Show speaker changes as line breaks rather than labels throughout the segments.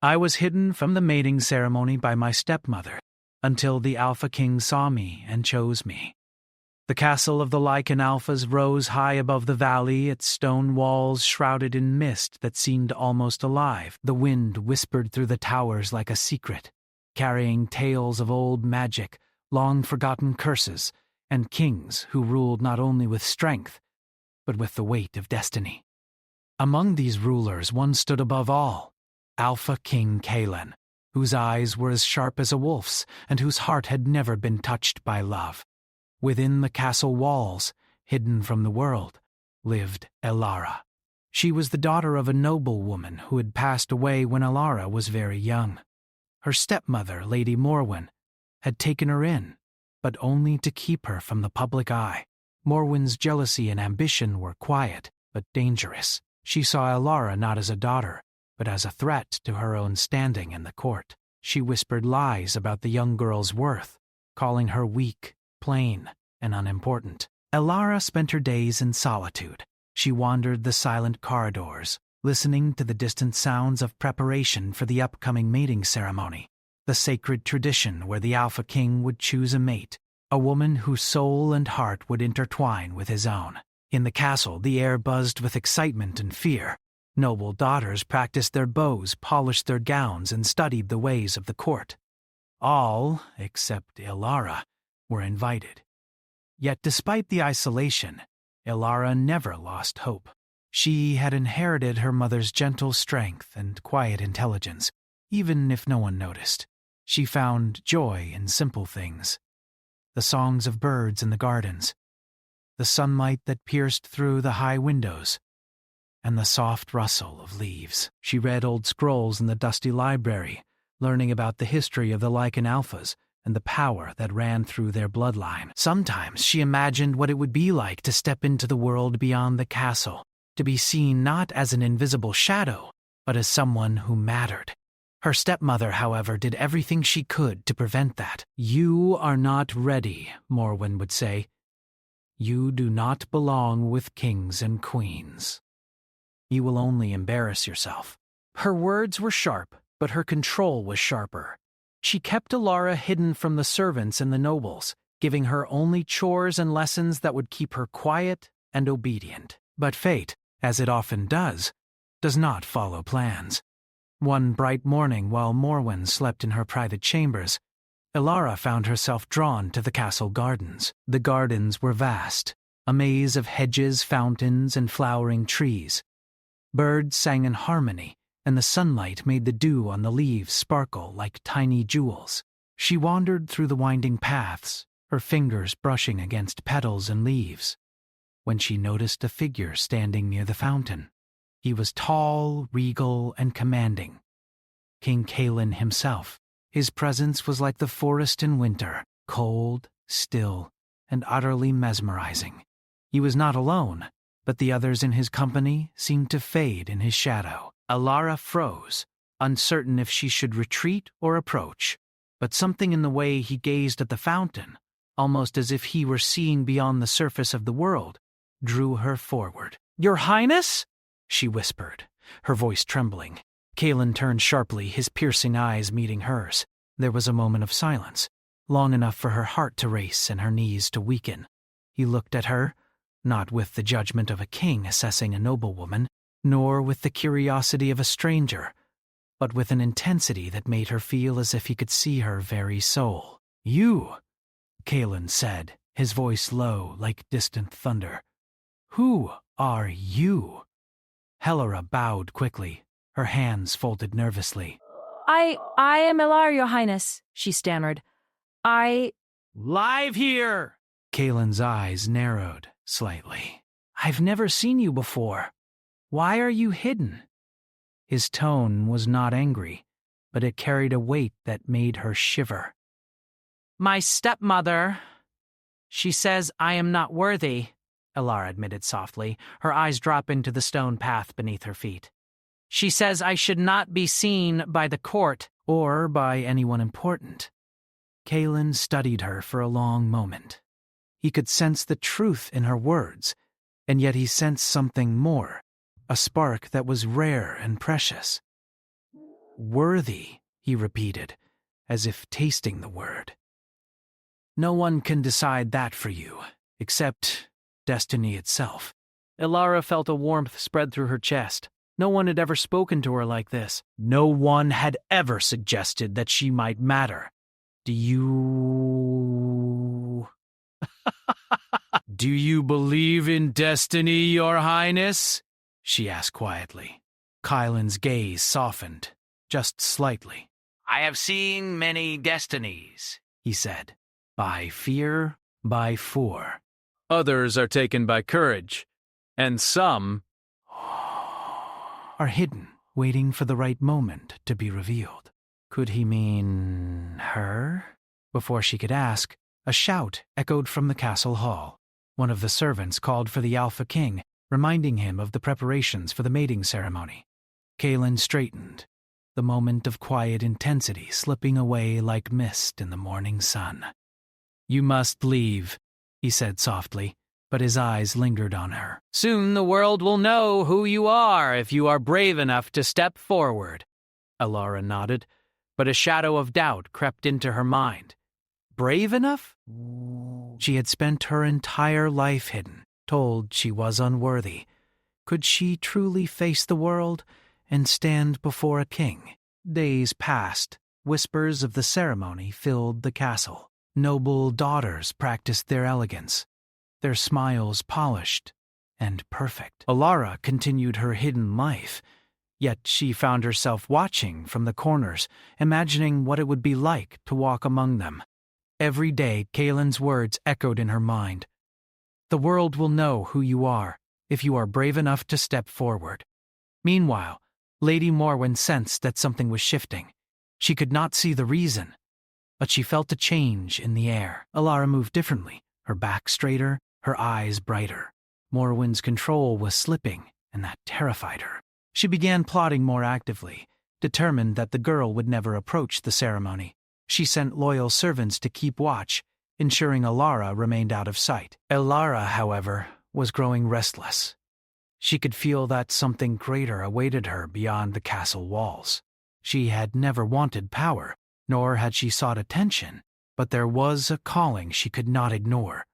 I was hidden from the mating ceremony by my stepmother until the Alpha King saw me and chose me. The castle of the Lycan Alphas rose high above the valley, its stone walls shrouded in mist that seemed almost alive. The wind whispered through the towers like a secret, carrying tales of old magic, long-forgotten curses, and kings who ruled not only with strength, but with the weight of destiny. Among these rulers, one stood above all, Alpha King Kalen, whose eyes were as sharp as a wolf's and whose heart had never been touched by love. Within the castle walls, hidden from the world, lived Elara. She was the daughter of a noblewoman who had passed away when Elara was very young. Her stepmother, Lady Morwen, had taken her in, but only to keep her from the public eye. Morwen's jealousy and ambition were quiet, but dangerous. She saw Elara not as a daughter, but as a threat to her own standing in the court. She whispered lies about the young girl's worth, calling her weak, plain, and unimportant. Elara spent her days in solitude. She wandered the silent corridors, listening to the distant sounds of preparation for the upcoming mating ceremony, the sacred tradition where the Alpha King would choose a mate, a woman whose soul and heart would intertwine with his own. In the castle, the air buzzed with excitement and fear. Noble daughters practiced their bows, polished their gowns, and studied the ways of the court. All, except Elara, were invited. Yet despite the isolation, Elara never lost hope. She had inherited her mother's gentle strength and quiet intelligence, even if no one noticed. She found joy in simple things. The songs of birds in the gardens, the sunlight that pierced through the high windows, and the soft rustle of leaves. She read old scrolls in the dusty library, learning about the history of the Lycan Alphas and the power that ran through their bloodline. Sometimes she imagined what it would be like to step into the world beyond the castle, to be seen not as an invisible shadow, but as someone who mattered. Her stepmother, however, did everything she could to prevent that. "You are not ready," Morwen would say. "You do not belong with kings and queens. You will only embarrass yourself." Her words were sharp, but her control was sharper. She kept Elara hidden from the servants and the nobles, giving her only chores and lessons that would keep her quiet and obedient. But fate, as it often does not follow plans. One bright morning, while Morwen slept in her private chambers, Elara found herself drawn to the castle gardens. The gardens were vast, a maze of hedges, fountains, and flowering trees. Birds sang in harmony, and the sunlight made the dew on the leaves sparkle like tiny jewels. She wandered through the winding paths, her fingers brushing against petals and leaves, when she noticed a figure standing near the fountain. He was tall, regal, and commanding. King Kalen himself. His presence was like the forest in winter, cold, still, and utterly mesmerizing. He was not alone, but the others in his company seemed to fade in his shadow. Elara froze, uncertain if she should retreat or approach, but something in the way he gazed at the fountain, almost as if he were seeing beyond the surface of the world, drew her forward. "Your Highness?" she whispered, her voice trembling. Kalen turned sharply, his piercing eyes meeting hers. There was a moment of silence, long enough for her heart to race and her knees to weaken. He looked at her, not with the judgment of a king assessing a noblewoman, nor with the curiosity of a stranger, but with an intensity that made her feel as if he could see her very soul. "You," Kalen said, his voice low like distant thunder. "Who are you?" Elara bowed quickly, her hands folded nervously.
I am Elara, Your Highness," she stammered.
"Live here!" Kalen's eyes narrowed slightly. "I've never seen you before. Why are you hidden?" His tone was not angry, but it carried a weight that made her shiver. "My stepmother. She says I am not worthy," Elara admitted softly, her eyes dropping to the stone path beneath her feet. "She says I should not be seen by the court or by anyone important." Kalen studied her for a long moment. He could sense the truth in her words, and yet he sensed something more, a spark that was rare and precious. worthy, he repeated, as if tasting the word. No one can decide that for you, except destiny itself. Elara felt a warmth spread through her chest. No one had ever spoken to her like this. No one had ever suggested that she might matter. Do you believe in destiny, Your Highness? She asked quietly. Kylan's gaze softened, just slightly. I have seen many destinies, he said. By fear, by for. Others are taken by courage, and some are hidden, waiting for the right moment to be revealed. Could he mean her? Before she could ask, a shout echoed from the castle hall. One of the servants called for the Alpha King, reminding him of the preparations for the mating ceremony. Kaelin straightened, the moment of quiet intensity slipping away like mist in the morning sun. You must leave, he said softly, but his eyes lingered on her. Soon the world will know who you are if you are brave enough to step forward. Elara nodded, but a shadow of doubt crept into her mind. Brave enough? She had spent her entire life hidden, told she was unworthy. Could she truly face the world and stand before a king? Days passed. Whispers of the ceremony filled the castle. Noble daughters practiced their elegance, their smiles polished and perfect. Elara continued her hidden life, yet she found herself watching from the corners, imagining what it would be like to walk among them. Every day, Kaelin's words echoed in her mind. The world will know who you are if you are brave enough to step forward. Meanwhile, Lady Morwen sensed that something was shifting. She could not see the reason, but she felt a change in the air. Elara moved differently, her back straighter, her eyes brighter. Morwen's control was slipping, and that terrified her. She began plotting more actively, determined that the girl would never approach the ceremony. She sent loyal servants to keep watch, ensuring Elara remained out of sight. Elara, however, was growing restless. She could feel that something greater awaited her beyond the castle walls. She had never wanted power, nor had she sought attention, but there was a calling she could not ignore,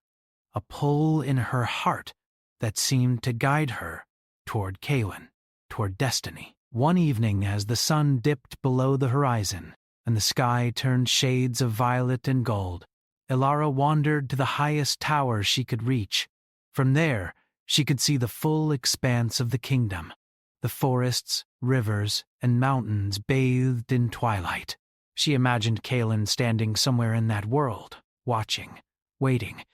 a pull in her heart that seemed to guide her toward Kaelin, toward destiny. One evening, as the sun dipped below the horizon and the sky turned shades of violet and gold, Elara wandered to the highest tower she could reach. From there, she could see the full expanse of the kingdom, the forests, rivers, and mountains bathed in twilight. She imagined Kaelin standing somewhere in that world, watching, waiting,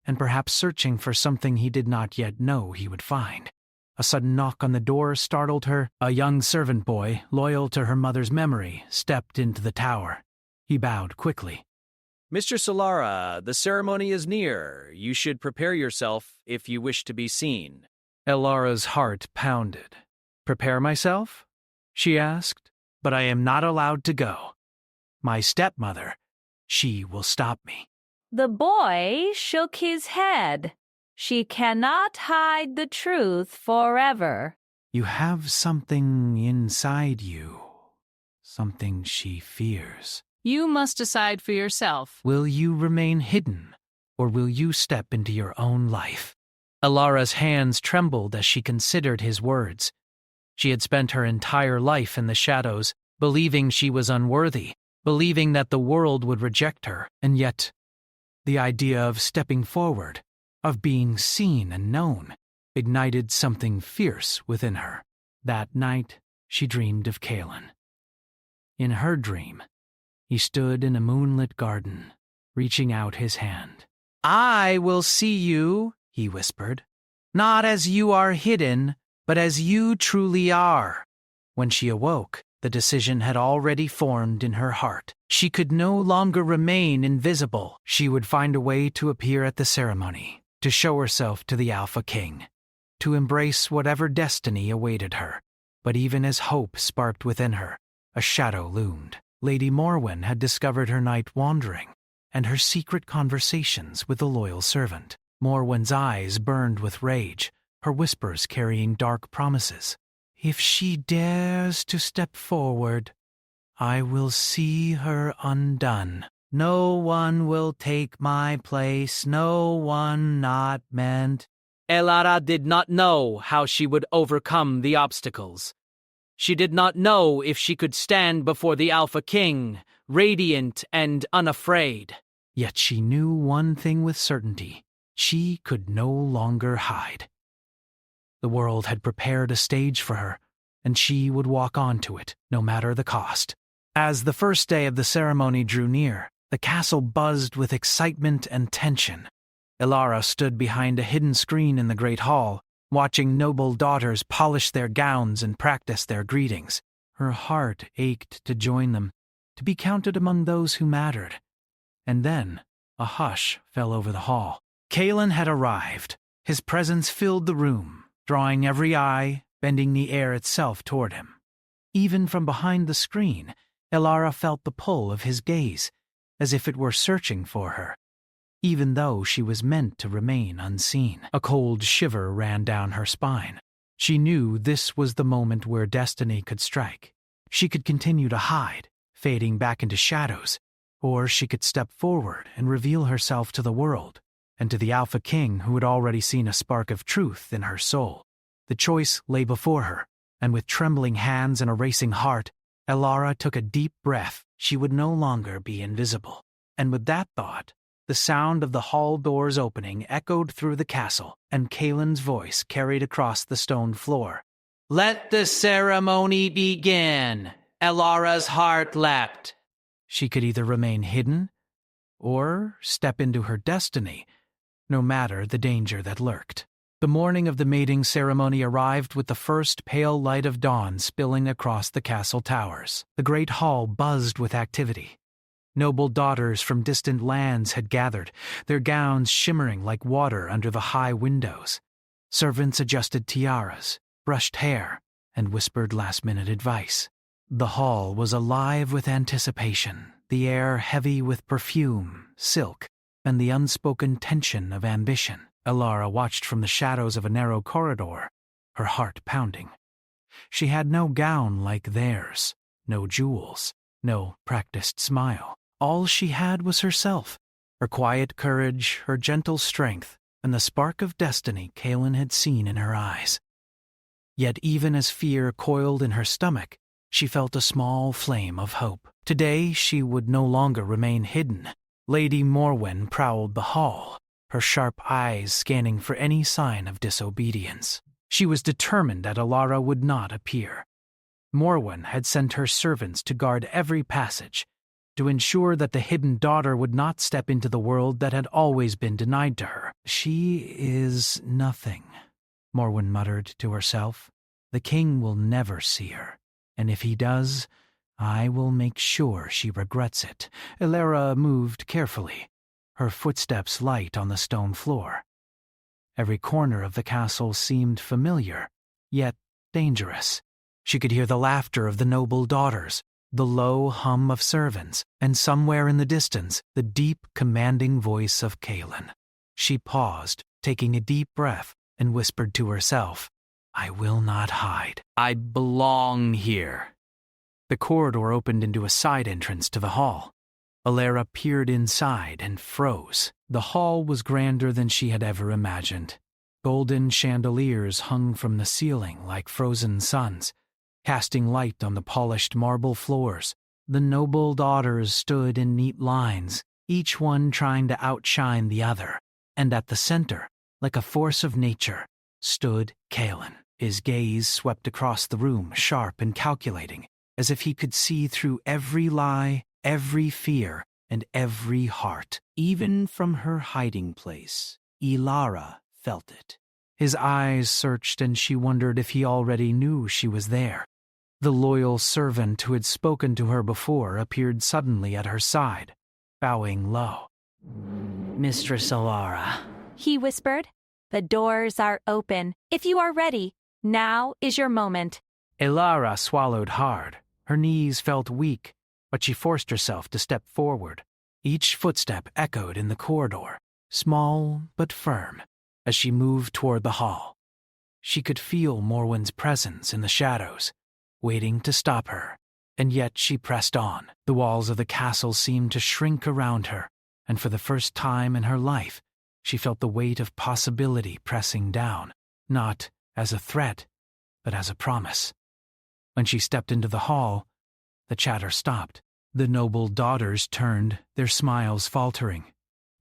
and perhaps searching for something he did not yet know he would find. A sudden knock on the door startled her. A young servant boy, loyal to her mother's memory, stepped into the tower. He bowed quickly.
Mistress Elara, the ceremony is near. You should prepare yourself if you wish to be seen.
Elara's heart pounded. Prepare myself? She asked, but I am not allowed to go. My stepmother, she will stop me.
The boy shook his head. She cannot hide the truth forever.
You have something inside you, something she fears.
You must decide for yourself.
Will you remain hidden, or will you step into your own life? Elara's hands trembled as she considered his words. She had spent her entire life in the shadows, believing she was unworthy, believing that the world would reject her, and yet the idea of stepping forward, of being seen and known, ignited something fierce within her. That night, she dreamed of Kaelin. In her dream, he stood in a moonlit garden, reaching out his hand. I will see you, he whispered, not as you are hidden, but as you truly are. When she awoke, the decision had already formed in her heart. She could no longer remain invisible. She would find a way to appear at the ceremony, to show herself to the Alpha King, to embrace whatever destiny awaited her. But even as hope sparked within her, a shadow loomed. Lady Morwen had discovered her night wandering and her secret conversations with the loyal servant. Morwen's eyes burned with rage, her whispers carrying dark promises. If she dares to step forward, I will see her undone. No one will take my place, no one not meant.
Elara did not know how she would overcome the obstacles. She did not know if she could stand before the Alpha King, radiant and unafraid.
Yet she knew one thing with certainty. She could no longer hide. The world had prepared a stage for her, and she would walk onto it, no matter the cost. As the first day of the ceremony drew near, the castle buzzed with excitement and tension. Elara stood behind a hidden screen in the great hall, watching noble daughters polish their gowns and practice their greetings. Her heart ached to join them, to be counted among those who mattered. And then a hush fell over the hall. Kaelin had arrived. His presence filled the room, drawing every eye, bending the air itself toward him. Even from behind the screen, Elara felt the pull of his gaze, as if it were searching for her, even though she was meant to remain unseen. A cold shiver ran down her spine. She knew this was the moment where destiny could strike. She could continue to hide, fading back into shadows, or she could step forward and reveal herself to the world, and to the Alpha King who had already seen a spark of truth in her soul. The choice lay before her, and with trembling hands and a racing heart, Elara took a deep breath. She would no longer be invisible. And with that thought, the sound of the hall doors opening echoed through the castle, and Kaelin's voice carried across the stone floor. "Let the ceremony begin!" Elara's heart leapt. She could either remain hidden, or step into her destiny, no matter the danger that lurked. The morning of the mating ceremony arrived with the first pale light of dawn spilling across the castle towers. The great hall buzzed with activity. Noble daughters from distant lands had gathered, their gowns shimmering like water under the high windows. Servants adjusted tiaras, brushed hair, and whispered last-minute advice. The hall was alive with anticipation, the air heavy with perfume, silk, and the unspoken tension of ambition. Elara watched from the shadows of a narrow corridor, her heart pounding. She had no gown like theirs, no jewels, no practiced smile. All she had was herself, her quiet courage, her gentle strength, and the spark of destiny Kaelin had seen in her eyes. Yet even as fear coiled in her stomach, she felt a small flame of hope. Today she would no longer remain hidden. Lady Morwen prowled the hall, her sharp eyes scanning for any sign of disobedience. She was determined that Elara would not appear. Morwen had sent her servants to guard every passage, to ensure that the hidden daughter would not step into the world that had always been denied to her. "She is nothing," Morwen muttered to herself. "The king will never see her, and if he does, I will make sure she regrets it." Elara moved carefully, her footsteps light on the stone floor. Every corner of the castle seemed familiar, yet dangerous. She could hear the laughter of the noble daughters, the low hum of servants, and somewhere in the distance, the deep, commanding voice of Kaelin. She paused, taking a deep breath, and whispered to herself, "I will not hide. I belong here." The corridor opened into a side entrance to the hall. Elara peered inside and froze. The hall was grander than she had ever imagined. Golden chandeliers hung from the ceiling like frozen suns, casting light on the polished marble floors. The noble daughters stood in neat lines, each one trying to outshine the other. And at the center, like a force of nature, stood Kaelin. His gaze swept across the room, sharp and calculating, as if he could see through every lie, every fear, and every heart. Even from her hiding place, Elara felt it. His eyes searched, and she wondered if he already knew she was there. The loyal servant who had spoken to her before appeared suddenly at her side, bowing low.
"Mistress Elara," he whispered, "the doors are open. If you are ready, now is your moment."
Elara swallowed hard. Her knees felt weak, but she forced herself to step forward. Each footstep echoed in the corridor, small but firm, as she moved toward the hall. She could feel Morwen's presence in the shadows, waiting to stop her. and yet she pressed on. The walls of the castle seemed to shrink around her, and for the first time in her life, she felt the weight of possibility pressing down, not as a threat, but as a promise. When she stepped into the hall, the chatter stopped. The noble daughters turned, their smiles faltering.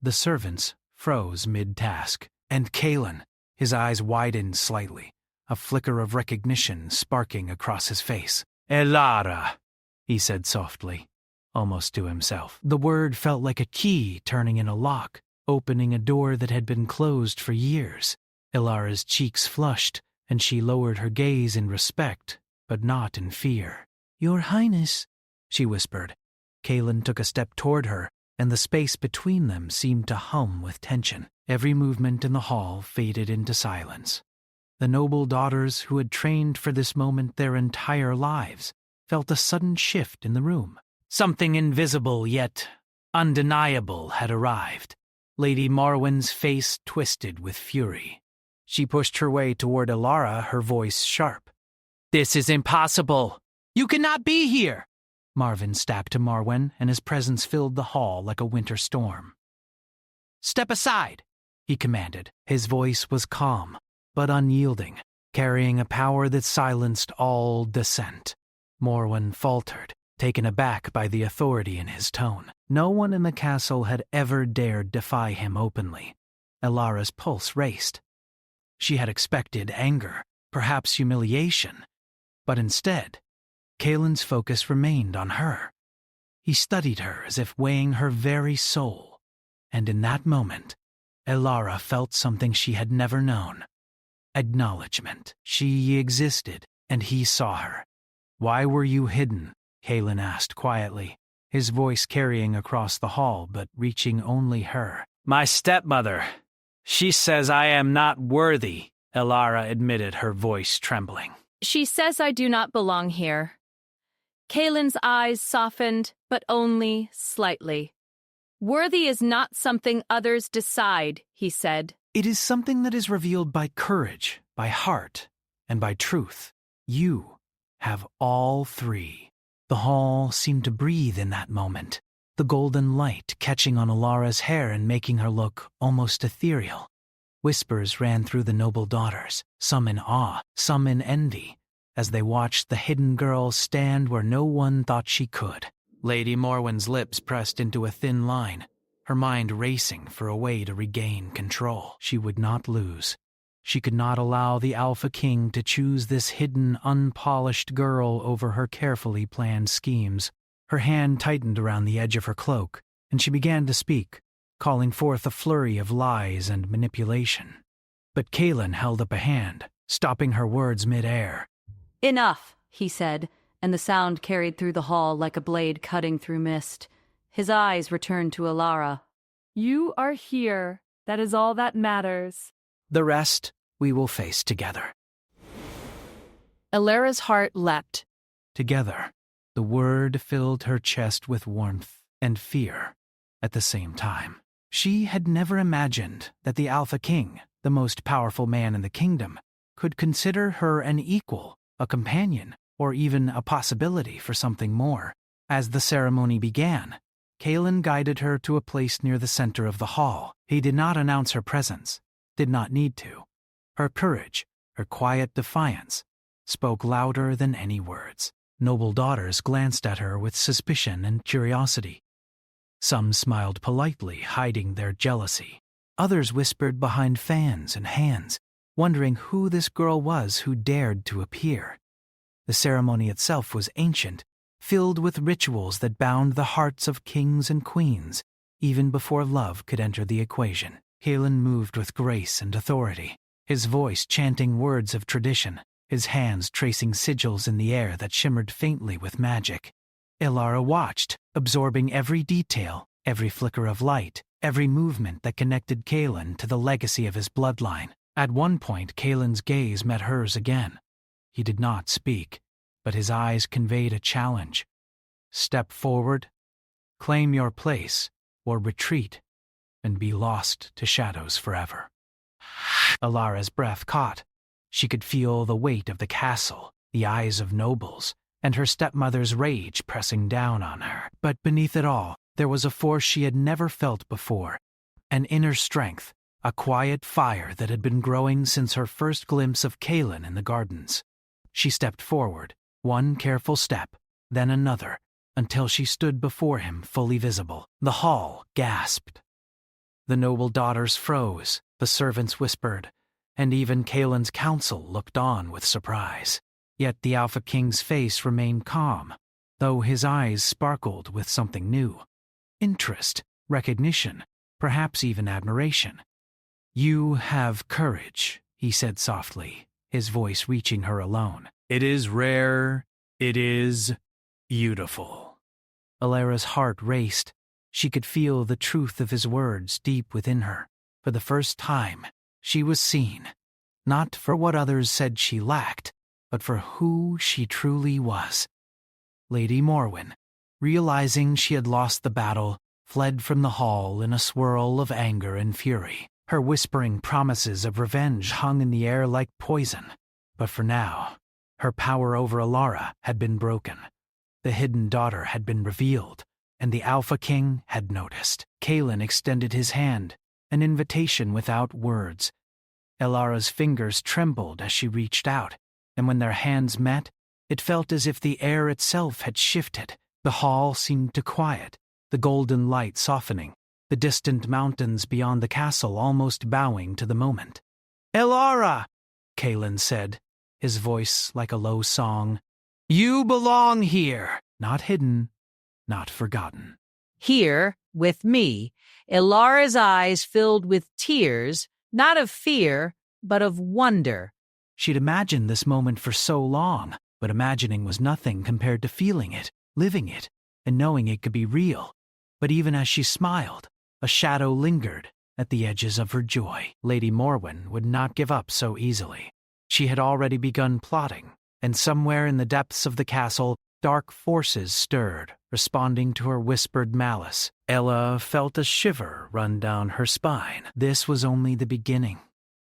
The servants froze mid-task, and Kalen, his eyes widened slightly, a flicker of recognition sparking across his face. "Elara," he said softly, almost to himself. The word felt like a key turning in a lock, opening a door that had been closed for years. Elara's cheeks flushed, and she lowered her gaze in respect, but not in fear. "Your Highness," she whispered. Kalen took a step toward her, and the space between them seemed to hum with tension. Every movement in the hall faded into silence. The noble daughters who had trained for this moment their entire lives felt a sudden shift in the room. Something invisible yet undeniable had arrived. Lady Marwen's face twisted with fury. She pushed her way toward Elara, her voice sharp. "This is impossible! You cannot be here!" Marvin stabbed to Marwen, and his presence filled the hall like a winter storm. "Step aside," he commanded. His voice was calm, but unyielding, carrying a power that silenced all dissent. Marwen faltered, taken aback by the authority in his tone. No one in the castle had ever dared defy him openly. Elara's pulse raced. She had expected anger, perhaps humiliation, but instead, Kalen's focus remained on her. He studied her as if weighing her very soul, and in that moment, Elara felt something she had never known. Acknowledgement. She existed, and he saw her. "Why were you hidden?" Kalen asked quietly, his voice carrying across the hall but reaching only her. "My stepmother. She says I am not worthy," Elara admitted, her voice trembling.
"She says I do not belong here." Kalen's eyes softened, but only slightly. "Worthy is not something others decide," he said.
"It is something that is revealed by courage, by heart, and by truth. You have all three." The hall seemed to breathe in that moment, the golden light catching on Elara's hair and making her look almost ethereal. Whispers ran through the noble daughters, some in awe, some in envy, as they watched the hidden girl stand where no one thought she could. Lady Marwen's lips pressed into a thin line, her mind racing for a way to regain control. She would not lose. She could not allow the Alpha King to choose this hidden, unpolished girl over her carefully planned schemes. Her hand tightened around the edge of her cloak, and she began to speak, calling forth a flurry of lies and manipulation. But Kalen held up a hand, stopping her words mid-air.
"Enough," he said, and the sound carried through the hall like a blade cutting through mist. His eyes returned to Elara. "You are here. That is all that matters.
The rest we will face together."
Elara's heart leapt.
Together, the word filled her chest with warmth and fear at the same time. She had never imagined that the Alpha King, the most powerful man in the kingdom, could consider her an equal, a companion, or even a possibility for something more. As the ceremony began, Kalen guided her to a place near the center of the hall. He did not announce her presence, did not need to. Her courage, her quiet defiance, spoke louder than any words. Noble daughters glanced at her with suspicion and curiosity. Some smiled politely, hiding their jealousy. Others whispered behind fans and hands, wondering who this girl was who dared to appear. The ceremony itself was ancient, filled with rituals that bound the hearts of kings and queens, even before love could enter the equation. Kalen moved with grace and authority, his voice chanting words of tradition, his hands tracing sigils in the air that shimmered faintly with magic. Elara watched, absorbing every detail, every flicker of light, every movement that connected Kalen to the legacy of his bloodline. At one point, Kalen's gaze met hers again. He did not speak, but his eyes conveyed a challenge. Step forward, claim your place, or retreat, and be lost to shadows forever. Elara's breath caught. She could feel the weight of the castle, the eyes of nobles, and her stepmother's rage pressing down on her. But beneath it all, there was a force she had never felt before, an inner strength, a quiet fire that had been growing since her first glimpse of Kaelin in the gardens. She stepped forward, one careful step, then another, until she stood before him fully visible. The hall gasped. The noble daughters froze, the servants whispered, and even Kaelin's council looked on with surprise. Yet the Alpha King's face remained calm, though his eyes sparkled with something new. Interest, recognition, perhaps even admiration. "You have courage," he said softly, his voice reaching her alone. "It is rare, it is beautiful." Alara's heart raced. She could feel the truth of his words deep within her. For the first time, she was seen, not for what others said she lacked, but for who she truly was. Lady Morwen, realizing she had lost the battle, fled from the hall in a swirl of anger and fury. Her whispering promises of revenge hung in the air like poison. But for now, her power over Alara had been broken. The hidden daughter had been revealed, and the Alpha King had noticed. Kaelin extended his hand, an invitation without words. Alara's fingers trembled as she reached out, and when their hands met, it felt as if the air itself had shifted. The hall seemed to quiet, the golden light softening, the distant mountains beyond the castle almost bowing to the moment. "Alara," Kaelin said, his voice like a low song. "You belong here, not hidden, not forgotten."
Here, with me, Ilara's eyes filled with tears, not of fear, but of wonder.
She'd imagined this moment for so long, but imagining was nothing compared to feeling it, living it, and knowing it could be real. But even as she smiled, a shadow lingered at the edges of her joy. Lady Morwen would not give up so easily. She had already begun plotting, and somewhere in the depths of the castle, dark forces stirred, responding to her whispered malice. Ella felt a shiver run down her spine. This was only the beginning.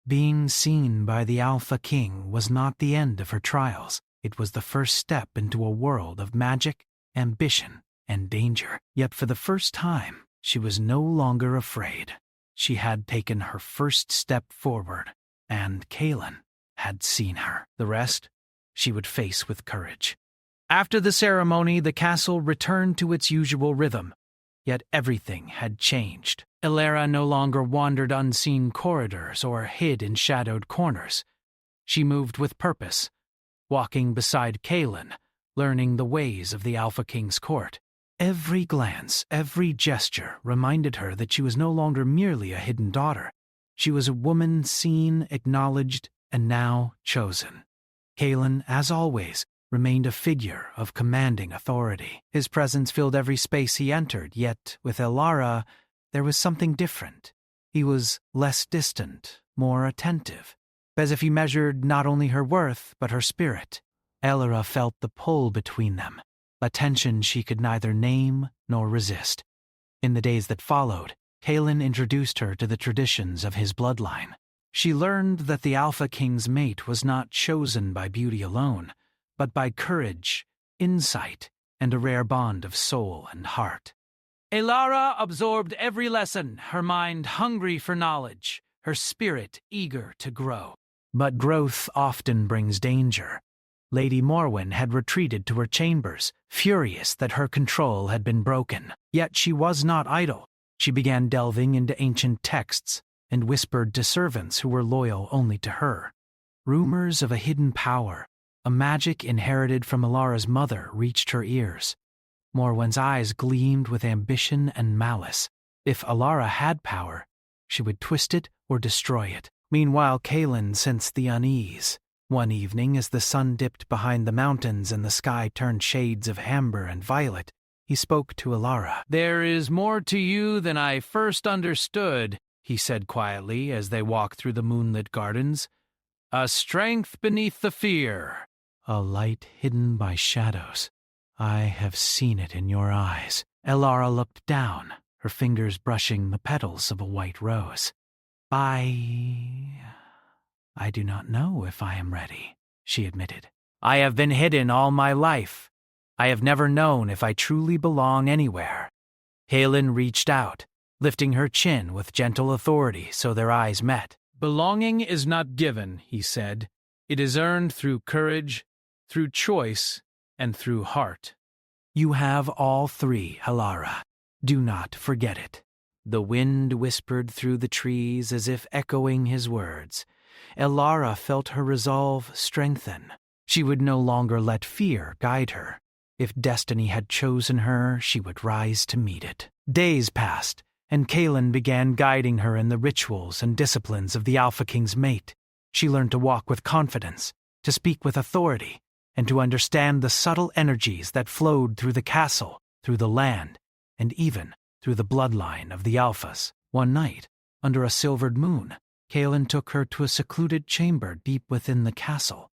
Being seen by the Alpha King was not the end of her trials. It was the first step into a world of magic, ambition, and danger. Yet for the first time, she was no longer afraid. She had taken her first step forward, and Kaelin had seen her. The rest, she would face with courage. After the ceremony, the castle returned to its usual rhythm. Yet everything had changed. Alara no longer wandered unseen corridors or hid in shadowed corners. She moved with purpose, walking beside Kaelin, learning the ways of the Alpha King's court. Every glance, every gesture reminded her that she was no longer merely a hidden daughter. She was a woman seen, acknowledged, and now chosen. Kaelin, as always, remained a figure of commanding authority. His presence filled every space he entered, yet with Alara, there was something different. He was less distant, more attentive, as if he measured not only her worth, but her spirit. Alara felt the pull between them, a tension she could neither name nor resist. In the days that followed, Kaelin introduced her to the traditions of his bloodline. She learned that the Alpha King's mate was not chosen by beauty alone, but by courage, insight, and a rare bond of soul and heart. Alara absorbed every lesson, her mind hungry for knowledge, her spirit eager to grow. But growth often brings danger. Lady Morwen had retreated to her chambers, furious that her control had been broken. Yet she was not idle. She began delving into ancient texts and whispered to servants who were loyal only to her. Rumors of a hidden power, a magic inherited from Alara's mother, reached her ears. Morwen's eyes gleamed with ambition and malice. If Alara had power, she would twist it or destroy it. Meanwhile, Kaelin sensed the unease. One evening, as the sun dipped behind the mountains and the sky turned shades of amber and violet, he spoke to Alara. "There is more to you than I first understood," he said quietly as they walked through the moonlit gardens. "A strength beneath the fear. A light hidden by shadows. I have seen it in your eyes." Alara looked down, her fingers brushing the petals of a white rose. I do not know if I am ready," she admitted. I have been hidden all my life. I have never known if I truly belong anywhere." Halen reached out, lifting her chin with gentle authority so their eyes met. "Belonging is not given," he said. "It is earned through courage, through choice, and through heart. You have all three, Alara. Do not forget it." The wind whispered through the trees as if echoing his words. Alara felt her resolve strengthen. She would no longer let fear guide her. If destiny had chosen her, she would rise to meet it. Days passed, and Kaelin began guiding her in the rituals and disciplines of the Alpha King's mate. She learned to walk with confidence, to speak with authority, and to understand the subtle energies that flowed through the castle, through the land, and even through the bloodline of the Alphas. One night, under a silvered moon, Kaelin took her to a secluded chamber deep within the castle.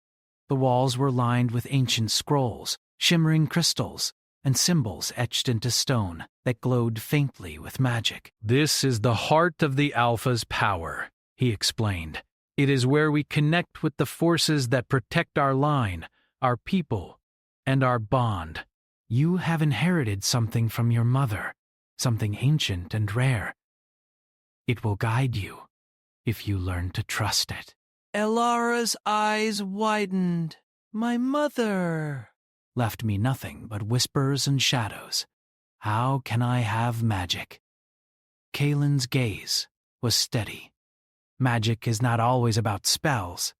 The walls were lined with ancient scrolls, shimmering crystals, and symbols etched into stone that glowed faintly with magic. "This is the heart of the Alpha's power," he explained. "It is where we connect with the forces that protect our line, our people, and our bond. You have inherited something from your mother, something ancient and rare. It will guide you, if you learn to trust it." Elara's eyes widened. "My mother," left me nothing but whispers and shadows. How can I have magic? Kaelin's gaze was steady. Magic is not always about spells.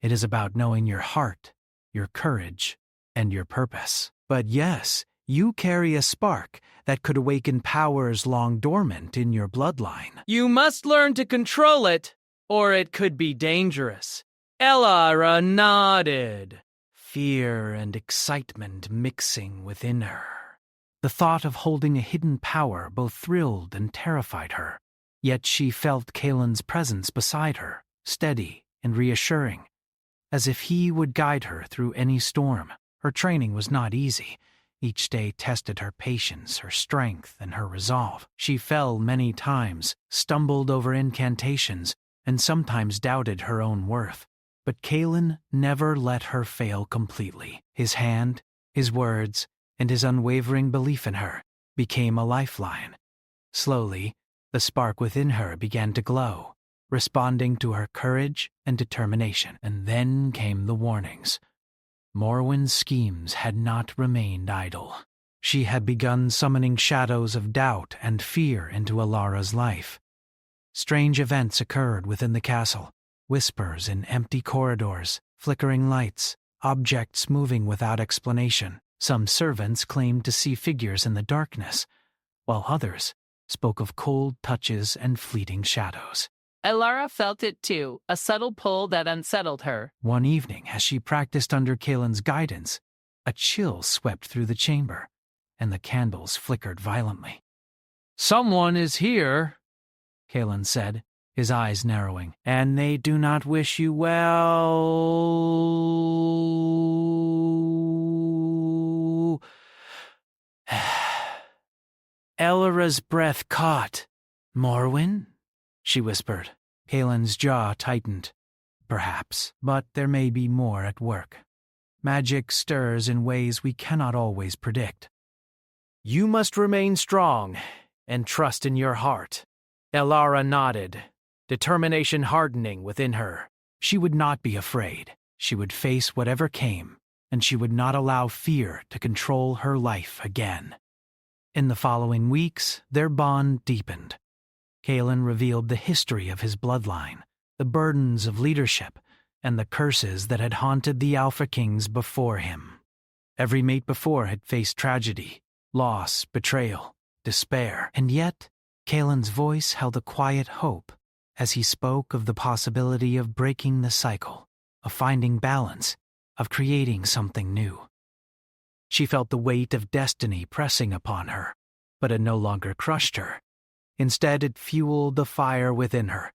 It is about knowing your heart, your courage, and your purpose. But yes, you carry a spark that could awaken powers long dormant in your bloodline.
You must learn to control it, or it could be dangerous. Elara nodded, fear and excitement mixing within her. The thought of holding a hidden power both thrilled and terrified her. Yet she felt Kaelin's presence beside her, steady and reassuring, as if he would guide her through any storm. Her training was not easy. Each day tested her patience, her strength, and her resolve. She fell many times, stumbled over incantations, and sometimes doubted her own worth. But Kaelin never let her fail completely. His hand, his words, and his unwavering belief in her became a lifeline. Slowly, the spark within her began to glow, responding to her courage and determination. And then came the warnings. Morwen's schemes had not remained idle. She had begun summoning shadows of doubt and fear into Alara's life. Strange events occurred within the castle, whispers in empty corridors, flickering lights, objects moving without explanation. Some servants claimed to see figures in the darkness, while others spoke of cold touches and fleeting shadows.
Alara felt it too, a subtle pull that unsettled her.
One evening, as she practiced under Kaelin's guidance, a chill swept through the chamber, and the candles flickered violently. "Someone is here," Kaelin said, his eyes narrowing, "and they do not wish you well." Elara's breath caught. "Morwen?" she whispered. Kaelin's jaw tightened. Perhaps, but there may be more at work. Magic stirs in ways we cannot always predict. "You must remain strong and trust in your heart." Alara nodded, determination hardening within her. She would not be afraid. She would face whatever came, and she would not allow fear to control her life again. In the following weeks, their bond deepened. Kaelin revealed the history of his bloodline, the burdens of leadership, and the curses that had haunted the Alpha Kings before him. Every mate before had faced tragedy, loss, betrayal, despair, and yet Kaelin's voice held a quiet hope as he spoke of the possibility of breaking the cycle, of finding balance, of creating something new. She felt the weight of destiny pressing upon her, but it no longer crushed her. Instead, it fueled the fire within her,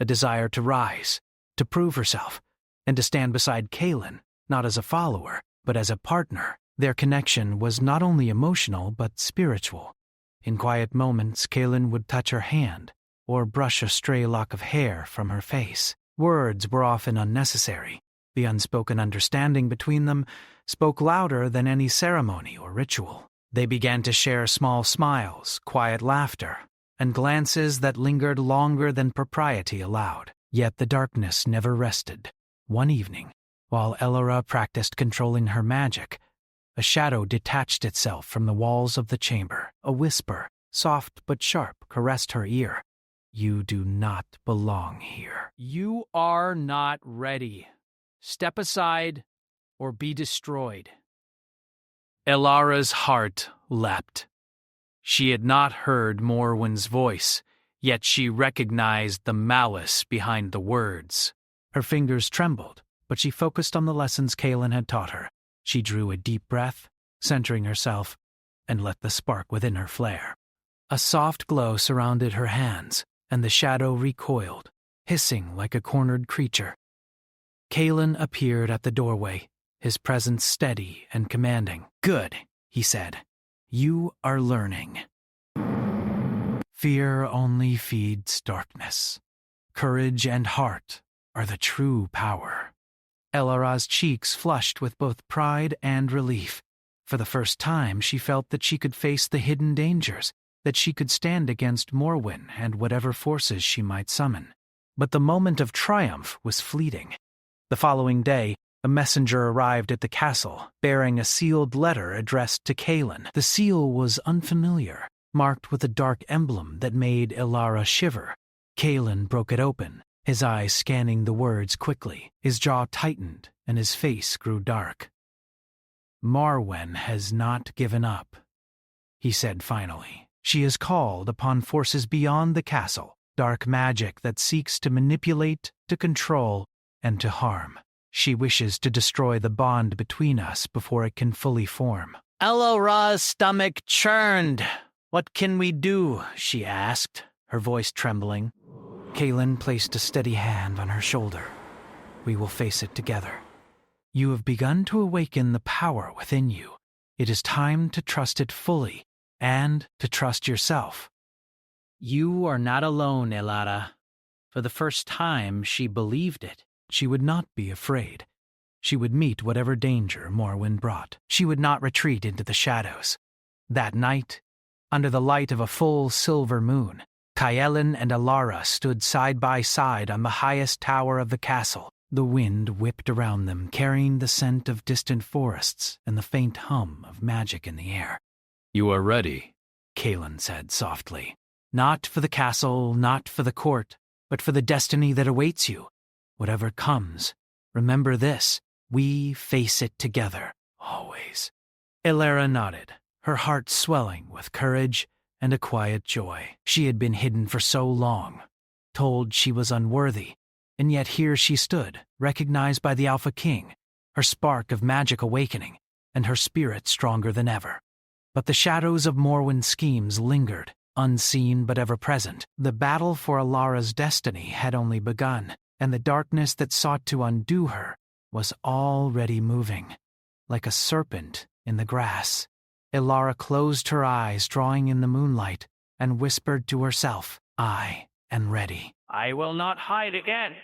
a desire to rise, to prove herself, and to stand beside Kaelin, not as a follower, but as a partner. Their connection was not only emotional, but spiritual. In quiet moments, Kaelin would touch her hand, or brush a stray lock of hair from her face. Words were often unnecessary. The unspoken understanding between them spoke louder than any ceremony or ritual. They began to share small smiles, quiet laughter, and glances that lingered longer than propriety allowed. Yet the darkness never rested. One evening, while Elora practiced controlling her magic, a shadow detached itself from the walls of the chamber. A whisper, soft but sharp, caressed her ear. "You do not belong here."
You are not ready. Step aside or be destroyed. Elara's heart leapt. She had not heard Morwen's voice, yet she recognized the malice behind the words.
Her fingers trembled, but she focused on the lessons Kaelin had taught her. She drew a deep breath, centering herself, and let the spark within her flare. A soft glow surrounded her hands, and the shadow recoiled, hissing like a cornered creature. Kaelin appeared at the doorway, his presence steady and commanding. "Good," he said. "You are learning. Fear only feeds darkness. Courage and heart are the true power." Elora's cheeks flushed with both pride and relief. For the first time, she felt that she could face the hidden dangers, that she could stand against Morwen and whatever forces she might summon. But the moment of triumph was fleeting. The following day, a messenger arrived at the castle, bearing a sealed letter addressed to Kaelin. The seal was unfamiliar, marked with a dark emblem that made Elara shiver. Kaelin broke it open, his eyes scanning the words quickly. His jaw tightened, and his face grew dark. "Morwen has not given up," he said finally. "She is called upon forces beyond the castle, dark magic that seeks to manipulate, to control, and to harm. She wishes to destroy the bond between us before it can fully form."
Elora's stomach churned. "What can we do?" she asked, her voice trembling.
Kaelin placed a steady hand on her shoulder. "We will face it together. You have begun to awaken the power within you. It is time to trust it fully, and to trust yourself."
You are not alone, Elara. For the first time, she believed it.
She would not be afraid. She would meet whatever danger Morwen brought. She would not retreat into the shadows. That night, under the light of a full silver moon, Kaelin and Elara stood side by side on the highest tower of the castle. The wind whipped around them, carrying the scent of distant forests and the faint hum of magic in the air.
"You are ready,"
Kaelin said softly. "Not for the castle, not for the court, but for the destiny that awaits you. Whatever comes, remember this: we face it together, always." Elara nodded, her heart swelling with courage and a quiet joy. She had been hidden for so long, told she was unworthy, and yet here she stood, recognized by the Alpha King, her spark of magic awakening, and her spirit stronger than ever. But the shadows of Morwen's schemes lingered, unseen but ever present. The battle for Elara's destiny had only begun, and the darkness that sought to undo her was already moving. Like a serpent in the grass, Elara closed her eyes, drawing in the moonlight, and whispered to herself, "I am ready."
I will not hide again.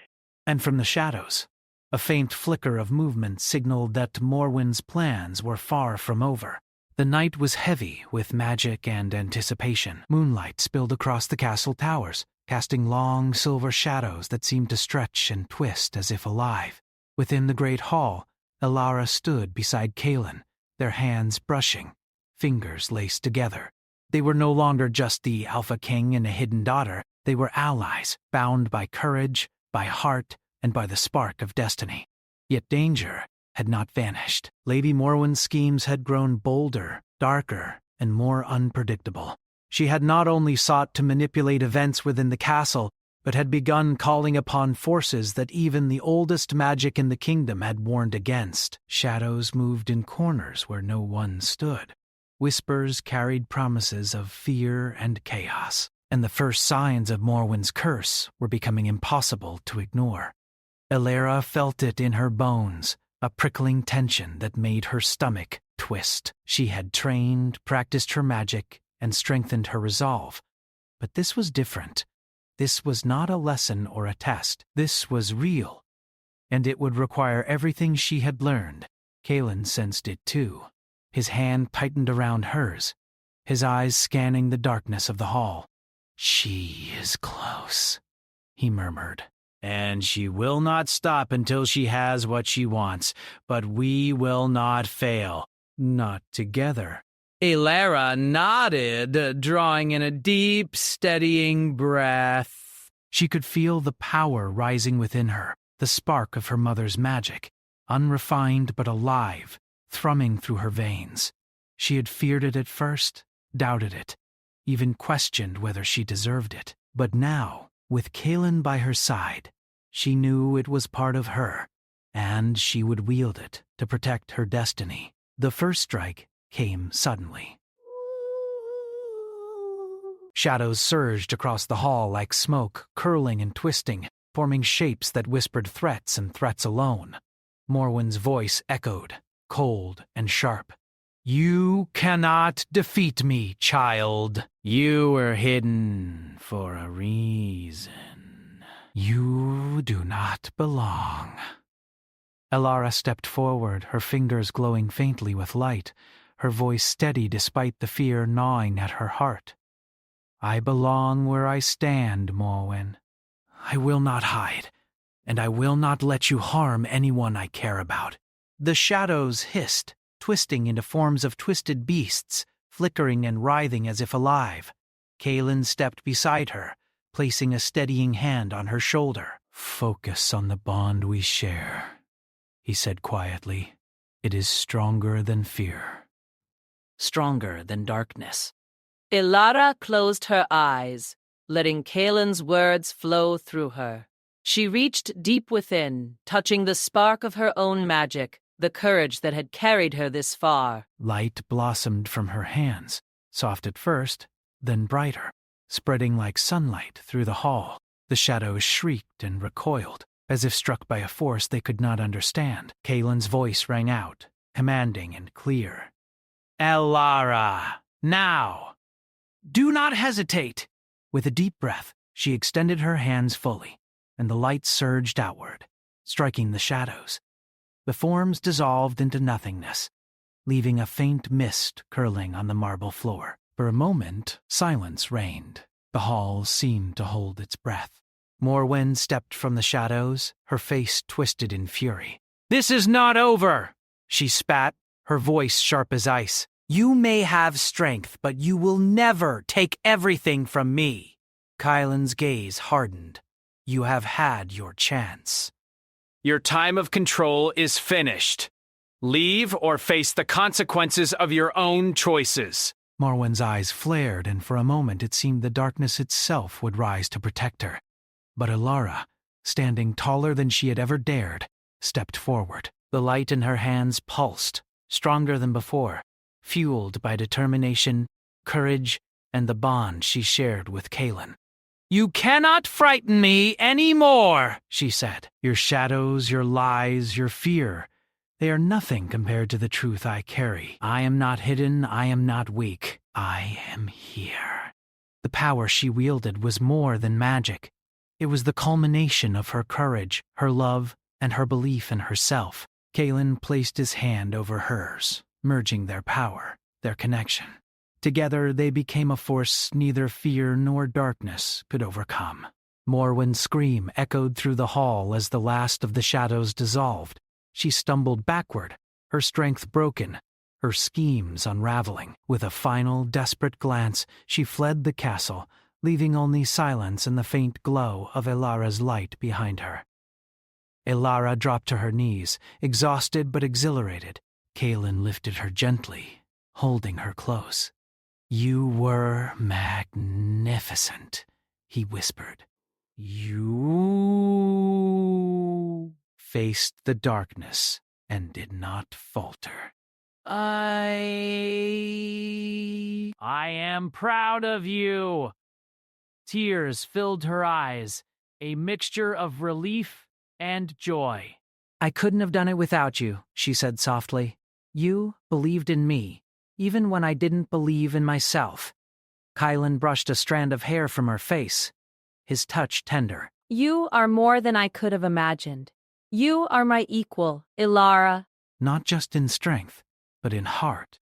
And from the shadows, a faint flicker of movement signaled that Morwen's plans were far from over. The night was heavy with magic and anticipation. Moonlight spilled across the castle towers, casting long silver shadows that seemed to stretch and twist as if alive. Within the great hall, Elara stood beside Kaelin, their hands brushing, fingers laced together. They were no longer just the Alpha King and a hidden daughter. They were allies, bound by courage, by heart, and by the spark of destiny. Yet danger had not vanished. Lady Morwen's schemes had grown bolder, darker, and more unpredictable. She had not only sought to manipulate events within the castle, but had begun calling upon forces that even the oldest magic in the kingdom had warned against. Shadows moved in corners where no one stood. Whispers carried promises of fear and chaos, and the first signs of Morwen's curse were becoming impossible to ignore. Elara felt it in her bones, a prickling tension that made her stomach twist. She had trained, practiced her magic, and strengthened her resolve. But this was different. This was not a lesson or a test. This was real. and it would require everything she had learned. Kalen sensed it too. His hand tightened around hers, his eyes scanning the darkness of the hall. "She is close," he murmured. "And she will not stop until she has what she wants, but we will not fail. Not together."
Elara nodded, drawing in a deep, steadying breath.
She could feel the power rising within her, the spark of her mother's magic, unrefined but alive, thrumming through her veins. She had feared it at first, doubted it, even questioned whether she deserved it. But now, with Kalen by her side, she knew it was part of her, and she would wield it to protect her destiny. The first strike came suddenly. Shadows surged across the hall like smoke, curling and twisting, forming shapes that whispered threats and threats alone. Morwen's voice echoed, cold and sharp. "You cannot defeat me, child. You were hidden for a reason. You do not belong." Elara stepped forward, her fingers glowing faintly with light, her voice steady despite the fear gnawing at her heart. "I belong where I stand, Morwen. I will not hide, and I will not let you harm anyone I care about." The shadows hissed, twisting into forms of twisted beasts, flickering and writhing as if alive. Kalen stepped beside her, placing a steadying hand on her shoulder. "Focus on the bond we share," he said quietly. "It is stronger than fear.
Stronger than darkness. Elara closed her eyes, letting Kalen's words flow through her. She reached deep within, touching the spark of her own magic, the courage that had carried her this far.
Light blossomed from her hands, soft at first, then brighter, spreading like sunlight through the hall. The shadows shrieked and recoiled, as if struck by a force they could not understand. Kalen's voice rang out, commanding and clear. "Elara, now! Do not hesitate!" With a deep breath, she extended her hands fully, and the light surged outward, striking the shadows. The forms dissolved into nothingness, leaving a faint mist curling on the marble floor. For a moment, silence reigned. The hall seemed to hold its breath. Morwen stepped from the shadows, her face twisted in fury. "This is not over!" she spat, her voice sharp as ice. "You may have strength, but you will never take everything from me." Kylan's gaze hardened. "You have had your chance."
"Your time of control is finished. Leave or face the consequences of your own choices."
Morwen's eyes flared, and for a moment it seemed the darkness itself would rise to protect her. But Elara, standing taller than she had ever dared, stepped forward. The light in her hands pulsed, stronger than before, fueled by determination, courage, and the bond she shared with Kalen. "You cannot frighten me any more," she said. "Your shadows, your lies, your fear, they are nothing compared to the truth I carry. I am not hidden, I am not weak. I am here." The power she wielded was more than magic. It was the culmination of her courage, her love, and her belief in herself. Kalen placed his hand over hers, merging their power, their connection. Together they became a force neither fear nor darkness could overcome. Morwen's scream echoed through the hall as the last of the shadows dissolved. She stumbled backward, her strength broken, her schemes unraveling. With a final, desperate glance, she fled the castle, leaving only silence and the faint glow of Elara's light behind her. Elara dropped to her knees, exhausted but exhilarated. Kalen lifted her gently, holding her close. "You were magnificent," he whispered. "You faced the darkness and did not falter." I am proud of you." Tears filled her eyes, a mixture of relief and joy. "I couldn't have done it without you," she said softly. "You believed in me, even when I didn't believe in myself." Kylan brushed a strand of hair from her face, his touch tender.
You are more than I could have imagined. You are my equal, Ilara.
Not just in strength, but in heart.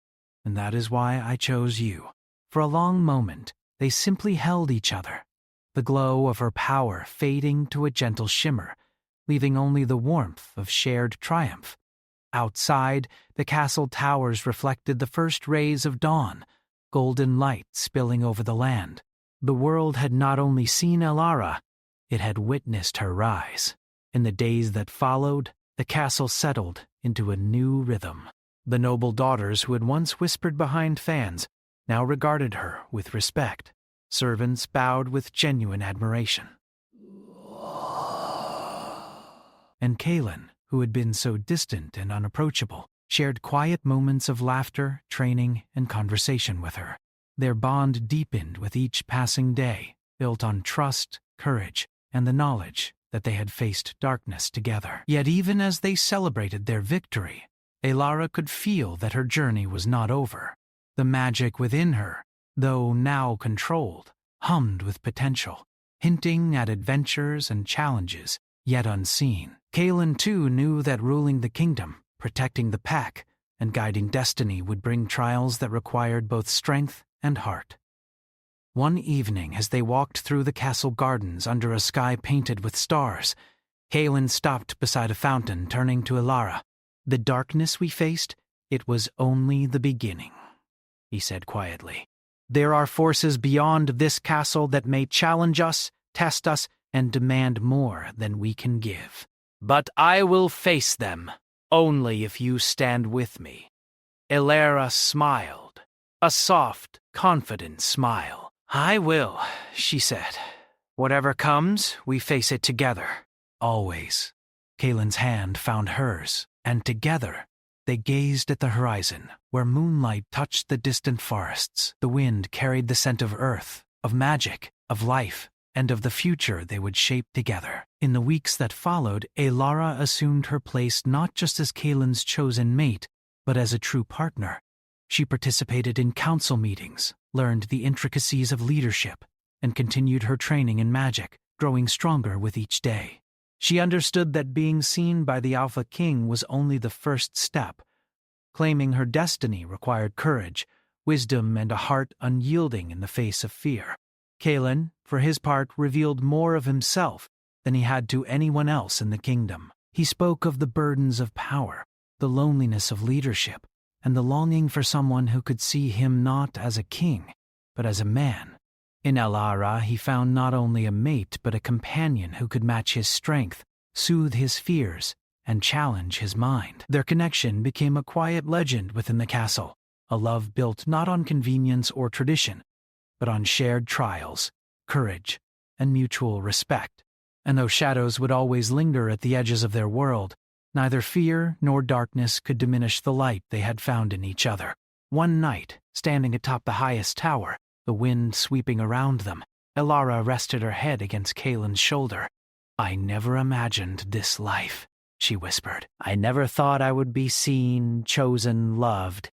And that is why I chose you. For a long moment, they simply held each other, the glow of her power fading to a gentle shimmer, leaving only the warmth of shared triumph. Outside, the castle towers reflected the first rays of dawn, golden light spilling over the land. The world had not only seen Elara, it had witnessed her rise. In the days that followed, the castle settled into a new rhythm. The noble daughters who had once whispered behind fans now regarded her with respect. Servants bowed with genuine admiration. And Kaelin, who had been so distant and unapproachable, shared quiet moments of laughter, training, and conversation with her. Their bond deepened with each passing day, built on trust, courage, and the knowledge that they had faced darkness together. Yet even as they celebrated their victory, Elara could feel that her journey was not over. The magic within her, though now controlled, hummed with potential, hinting at adventures and challenges yet unseen. Kaelin, too, knew that ruling the kingdom, protecting the pack, and guiding destiny would bring trials that required both strength and heart. One evening, as they walked through the castle gardens under a sky painted with stars, Kaelin stopped beside a fountain, turning to Elara. "The darkness we faced, it was only the beginning," he said quietly. "There are forces beyond this castle that may challenge us, test us, and demand more than we can give. But I will face them, only if you stand with me." Elara smiled, a soft, confident smile. "I will," she said. "Whatever comes, we face it together. Always." Kaelin's hand found hers, and together they gazed at the horizon, where moonlight touched the distant forests. The wind carried the scent of earth, of magic, of life, and of the future they would shape together. In the weeks that followed, Elara assumed her place not just as Kaelin's chosen mate, but as a true partner. She participated in council meetings, learned the intricacies of leadership, and continued her training in magic, growing stronger with each day. She understood that being seen by the Alpha King was only the first step. Claiming her destiny required courage, wisdom, and a heart unyielding in the face of fear. Kaelin, for his part, revealed more of himself than he had to anyone else in the kingdom. He spoke of the burdens of power, the loneliness of leadership, and the longing for someone who could see him not as a king, but as a man. In Elara, he found not only a mate, but a companion who could match his strength, soothe his fears, and challenge his mind. Their connection became a quiet legend within the castle, a love built not on convenience or tradition, but on shared trials, courage, and mutual respect. And though shadows would always linger at the edges of their world, neither fear nor darkness could diminish the light they had found in each other. One night, standing atop the highest tower, the wind sweeping around them, Elara rested her head against Kaelin's shoulder. "I never imagined this life," she whispered. "I never thought I would be seen, chosen, loved."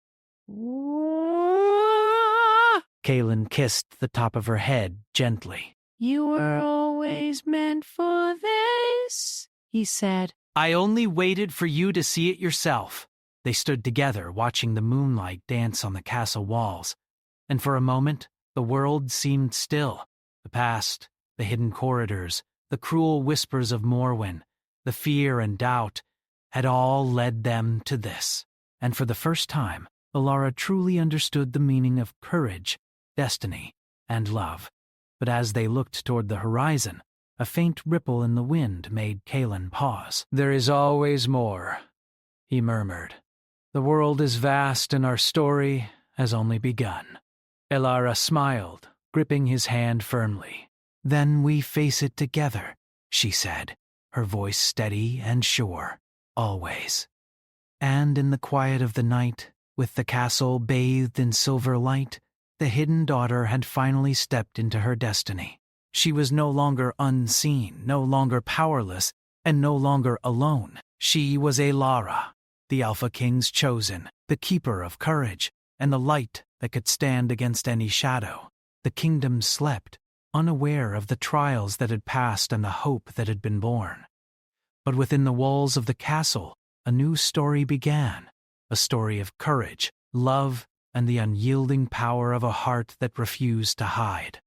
Kaelin kissed the top of her head gently. "You were always meant for this," he said. "I only waited for you to see it yourself." They stood together, watching the moonlight dance on the castle walls. And for a moment, the world seemed still. The past, the hidden corridors, the cruel whispers of Morwen, the fear and doubt, had all led them to this. And for the first time, Elara truly understood the meaning of courage, destiny, and love. But as they looked toward the horizon, a faint ripple in the wind made Kaelin pause. "There is always more," he murmured. "The world is vast and our story has only begun." Elara smiled, gripping his hand firmly. "Then we face it together," she said, her voice steady and sure, always. And in the quiet of the night, with the castle bathed in silver light, the hidden daughter had finally stepped into her destiny. She was no longer unseen, no longer powerless, and no longer alone. She was Elara, the Alpha King's chosen, the keeper of courage, and the light that could stand against any shadow. The kingdom slept, unaware of the trials that had passed and the hope that had been born. But within the walls of the castle, a new story began, a story of courage, love, and the unyielding power of a heart that refused to hide.